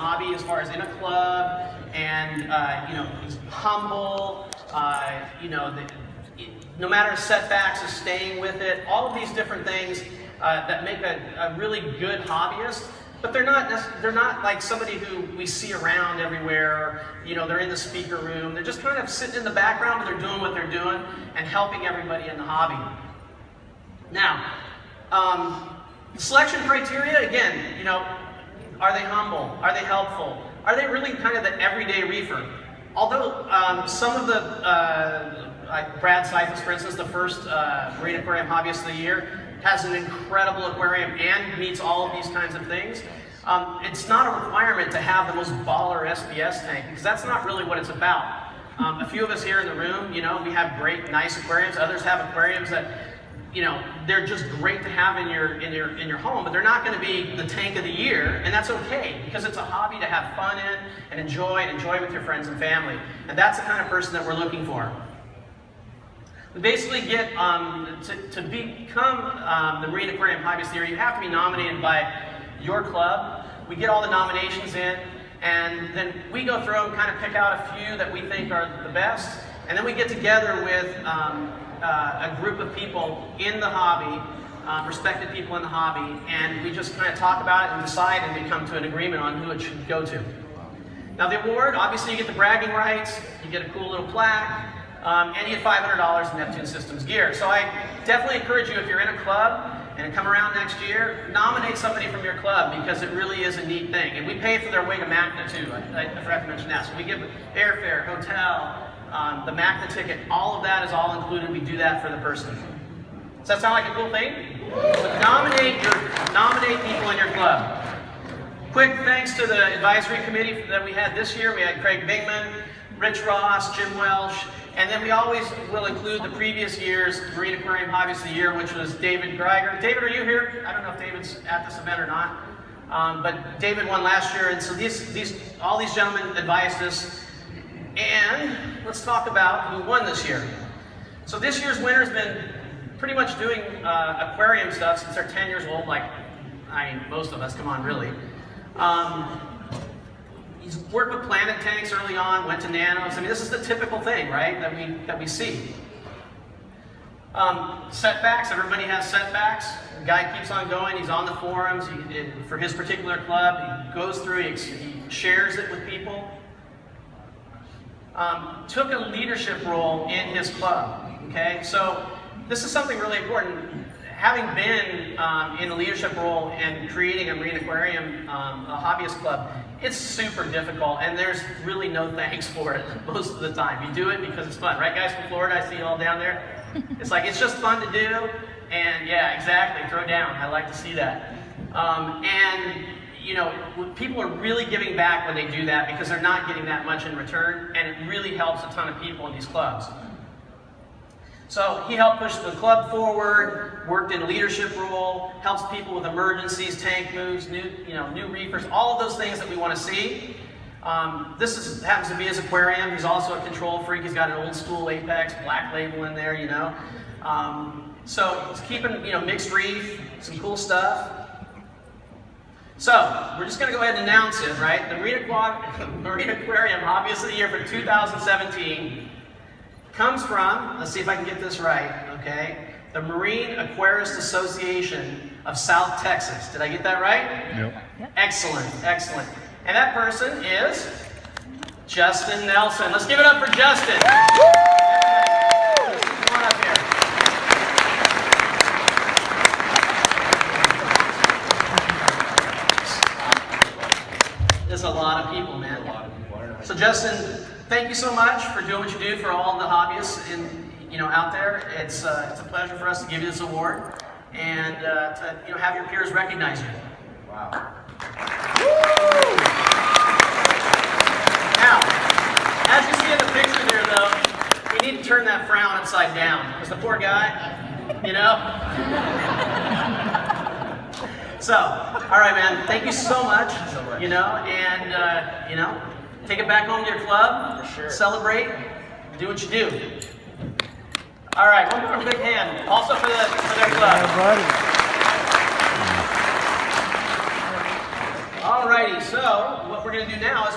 hobby as far as in a club, and he's humble. No matter setbacks, is staying with it. All of these different things that make a really good hobbyist. But they're not like somebody who we see around everywhere. They're in the speaker room. They're just kind of sitting in the background, but they're doing what they're doing and helping everybody in the hobby. Now, the selection criteria, again, are they humble? Are they helpful? Are they really kind of the everyday reefer? Although some of the, like Brad Seifus, for instance, the first Marine Aquarium Hobbyist of the Year, has an incredible aquarium and meets all of these kinds of things. It's not a requirement to have the most baller SBS tank, because that's not really what it's about. A few of us here in the room, we have great, nice aquariums. Others have aquariums that, they're just great to have in your home, but they're not going to be the tank of the year, and that's okay, because it's a hobby to have fun in and enjoy with your friends and family. And that's the kind of person that we're looking for. We basically get, to become the Marine Aquarium Hobbyist of the Year, you have to be nominated by your club. We get all the nominations in, and then we go through and kind of pick out a few that we think are the best, and then we get together with a group of people in the hobby, respected people in the hobby, and we just kind of talk about it and decide, and we come to an agreement on who it should go to. Now the award, obviously you get the bragging rights, you get a cool little plaque, and you get $500 in Neptune Systems gear. So I definitely encourage you, if you're in a club and come around next year, nominate somebody from your club, because it really is a neat thing. And we pay for their way to MAHY too. I forgot to mention that. So we give airfare, hotel, the MAHY ticket, all of that is all included. We do that for the person. Does that sound like a cool thing? So nominate people in your club. Quick thanks to the advisory committee that we had this year. We had Craig Bingman, Rich Ross, Jim Welsh, and then we always will include the previous year's Marine Aquarium Hobbyist of the Year, which was David Greiger. David, are you here? I don't know if David's at this event or not, but David won last year, and so all these gentlemen advised us. And let's talk about who won this year. So this year's winner's been pretty much doing aquarium stuff since they're 10 years old, most of us, come on, really. He's worked with Planet tanks early on, went to nanos. I mean, this is the typical thing, right, that we see. Setbacks, everybody has setbacks. The guy keeps on going, he's on the forums, for his particular club, he goes through, he shares it with people. Took a leadership role in his club, okay? So this is something really important. Having been in a leadership role and creating a Marine Aquarium, a hobbyist club, it's super difficult, and there's really no thanks for it most of the time. You do it because it's fun, right guys from Florida? I see you all down there. It's like, it's just fun to do, and yeah, exactly, throw down. I like to see that. People are really giving back when they do that, because they're not getting that much in return, and it really helps a ton of people in these clubs. So he helped push the club forward, worked in a leadership role, helps people with emergencies, tank moves, new reefers, all of those things that we want to see. This happens to be his aquarium. He's also a control freak. He's got an old school Apex black label in there, So he's keeping, mixed reef, some cool stuff. So we're just going to go ahead and announce it, right? The Marine Aquarium Hobbyist of the Year for 2017 comes from, let's see if I can get this right, okay? The Marine Aquarist Association of South Texas. Did I get that right? Yep. Excellent, excellent. And that person is Justin Nelson. Let's give it up for Justin. Come on up here. There's a lot of people, man. So Justin, thank you so much for doing what you do for all the hobbyists out there. It's a pleasure for us to give you this award and to have your peers recognize you. Wow. Woo! Now, as you see in the picture there, though, we need to turn that frown upside down, because the poor guy, So, all right, man. Thank you so much. Take it back home to your club. For sure. Celebrate. Do what you do. All right, one more big hand, also for their club. Yeah, buddy. All Alrighty, so what we're going to do now is